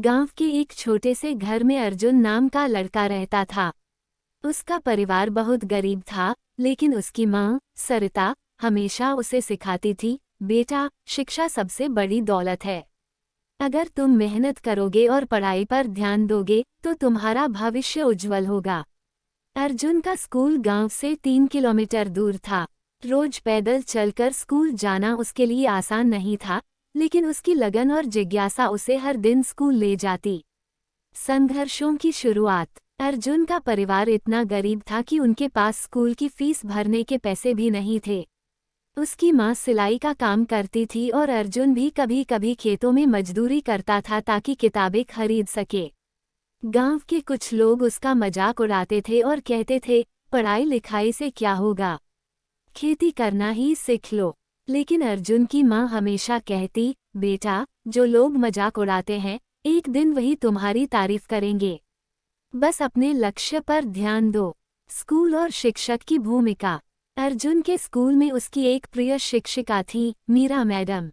गांव के एक छोटे से घर में अर्जुन नाम का लड़का रहता था। उसका परिवार बहुत गरीब था, लेकिन उसकी माँ सरिता हमेशा उसे सिखाती थी, बेटा, शिक्षा सबसे बड़ी दौलत है। अगर तुम मेहनत करोगे और पढ़ाई पर ध्यान दोगे तो तुम्हारा भविष्य उज्जवल होगा। अर्जुन का स्कूल गांव से 3 किलोमीटर दूर था। रोज पैदल चलकर स्कूल जाना उसके लिए आसान नहीं था, लेकिन उसकी लगन और जिज्ञासा उसे हर दिन स्कूल ले जाती। संघर्षों की शुरुआत। अर्जुन का परिवार इतना गरीब था कि उनके पास स्कूल की फीस भरने के पैसे भी नहीं थे। उसकी माँ सिलाई का काम करती थी और अर्जुन भी कभी कभी खेतों में मजदूरी करता था ताकि किताबें खरीद सके। गांव के कुछ लोग उसका मजाक उड़ाते थे और कहते थे, पढ़ाई लिखाई से क्या होगा, खेती करना ही सीख लो। लेकिन अर्जुन की माँ हमेशा कहती, बेटा, जो लोग मजाक उड़ाते हैं एक दिन वही तुम्हारी तारीफ करेंगे। बस अपने लक्ष्य पर ध्यान दो। स्कूल और शिक्षक की भूमिका। अर्जुन के स्कूल में उसकी एक प्रिय शिक्षिका थी, मीरा मैडम।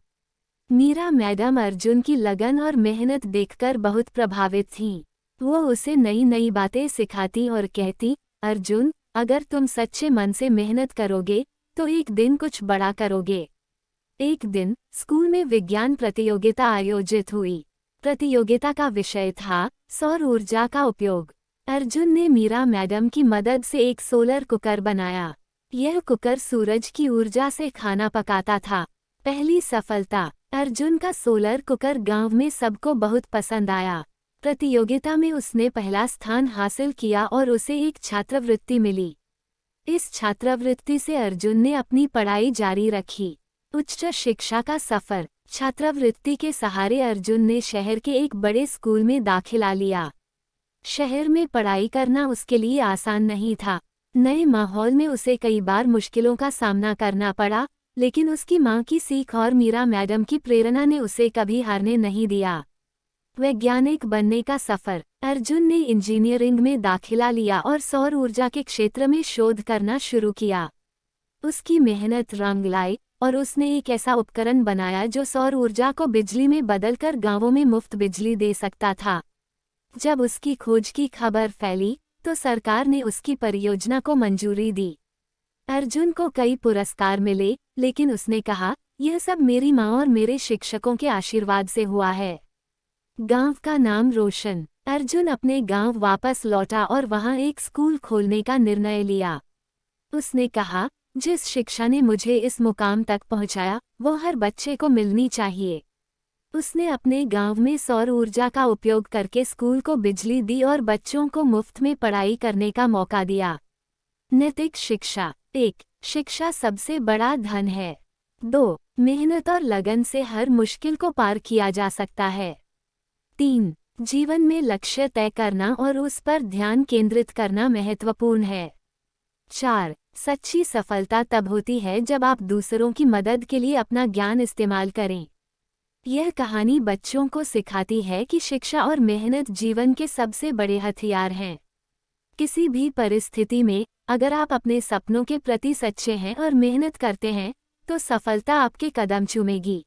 मीरा मैडम अर्जुन की लगन और मेहनत देखकर बहुत प्रभावित थीं। वो उसे नई नई बातें सिखाती और कहती, अर्जुन, अगर तुम सच्चे मन से मेहनत करोगे तो एक दिन कुछ बड़ा करोगे। एक दिन स्कूल में विज्ञान प्रतियोगिता आयोजित हुई। प्रतियोगिता का विषय था सौर ऊर्जा का उपयोग। अर्जुन ने मीरा मैडम की मदद से एक सोलर कुकर बनाया। यह कुकर सूरज की ऊर्जा से खाना पकाता था। पहली सफलता। अर्जुन का सोलर कुकर गांव में सबको बहुत पसंद आया। प्रतियोगिता में उसने पहला स्थान हासिल किया और उसे एक छात्रवृत्ति मिली। इस छात्रवृत्ति से अर्जुन ने अपनी पढ़ाई जारी रखी। उच्च शिक्षा का सफर। छात्रवृत्ति के सहारे अर्जुन ने शहर के एक बड़े स्कूल में दाखिला लिया। शहर में पढ़ाई करना उसके लिए आसान नहीं था। नए माहौल में उसे कई बार मुश्किलों का सामना करना पड़ा, लेकिन उसकी माँ की सीख और मीरा मैडम की प्रेरणा ने उसे कभी हारने नहीं दिया। वैज्ञानिक बनने का सफर। अर्जुन ने इंजीनियरिंग में दाखिला लिया और सौर ऊर्जा के क्षेत्र में शोध करना शुरू किया। उसकी मेहनत रंग लाई और उसने एक ऐसा उपकरण बनाया जो सौर ऊर्जा को बिजली में बदलकर गांवों में मुफ्त बिजली दे सकता था। जब उसकी खोज की खबर फैली तो सरकार ने उसकी परियोजना को मंजूरी दी। अर्जुन को कई पुरस्कार मिले, लेकिन उसने कहा, यह सब मेरी माँ और मेरे शिक्षकों के आशीर्वाद से हुआ है। गांव का नाम रोशन। अर्जुन अपने गांव वापस लौटा और वहां एक स्कूल खोलने का निर्णय लिया। उसने कहा, जिस शिक्षा ने मुझे इस मुकाम तक पहुंचाया वो हर बच्चे को मिलनी चाहिए। उसने अपने गांव में सौर ऊर्जा का उपयोग करके स्कूल को बिजली दी और बच्चों को मुफ्त में पढ़ाई करने का मौका दिया। नैतिक शिक्षा। 1. शिक्षा सबसे बड़ा धन है। 2. मेहनत और लगन से हर मुश्किल को पार किया जा सकता है। 3. जीवन में लक्ष्य तय करना और उस पर ध्यान केंद्रित करना महत्वपूर्ण है। 4. सच्ची सफलता तब होती है जब आप दूसरों की मदद के लिए अपना ज्ञान इस्तेमाल करें। यह कहानी बच्चों को सिखाती है कि शिक्षा और मेहनत जीवन के सबसे बड़े हथियार हैं। किसी भी परिस्थिति में अगर आप अपने सपनों के प्रति सच्चे हैं और मेहनत करते हैं तो सफलता आपके कदम चूमेगी।